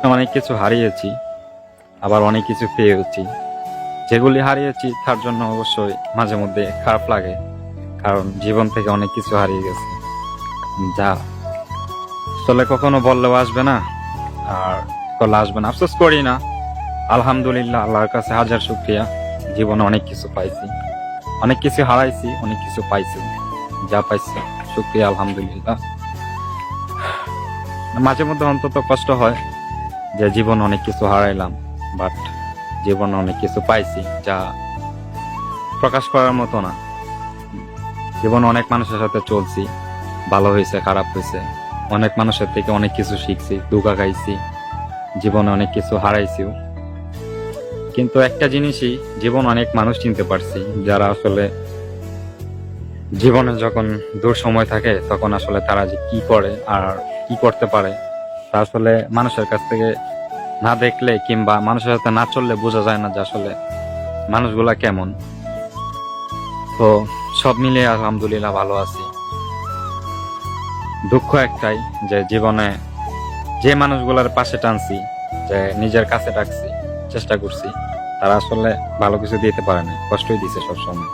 অনেক কিছু হারিয়েছি, আবার অনেক কিছু পেয়েছি। যেগুলি হারিয়েছি তার জন্য অবশ্যই মাঝে মধ্যে খারাপ লাগে, কারণ জীবন থেকে অনেক কিছু হারিয়ে গেছে যা আসলে কখনো বললেও আসবে না, আর করলে আসবে না। আফসোস করি না, আলহামদুলিল্লাহ, আল্লাহর কাছে হাজার শুকরিয়া। জীবনে অনেক কিছু পাইছি, অনেক কিছু হারাইছি, অনেক কিছু পাইছি। যা পাইছি শুকরিয়া, আলহামদুলিল্লাহ। মাঝে মধ্যে অন্তত কষ্ট হয় যে জীবন অনেক কিছু হারাইলাম, বাট জীবনে অনেক কিছু পাইছি যা প্রকাশ করার মতো না। জীবনে অনেক মানুষের সাথে চলছি, ভালো হয়েছে, খারাপ হয়েছে। অনেক মানুষের থেকে অনেক কিছু শিখছি, ধোঁকা খাইছি, জীবনে অনেক কিছু হারাইছিও। কিন্তু একটা জিনিসই, জীবন অনেক মানুষ চিনতে পারছি যারা আসলে জীবনে যখন দূর সময় থাকে তখন আসলে তারা যে কি করে আর কি করতে পারে তা আসলে মানুষের কাছ থেকে না দেখলে কিংবা মানুষের সাথে না চললে বোঝা যায় না যে আসলে মানুষগুলা কেমন। তো সব মিলিয়ে আলহামদুলিল্লাহ ভালো আছি। দুঃখ একটাই যে জীবনে যে মানুষগুলার পাশে টানছি, যে নিজের কাছে ডাকছি, চেষ্টা করছি, তারা আসলে ভালো কিছু দিতে পারে না, কষ্টই দিছে সবসময়।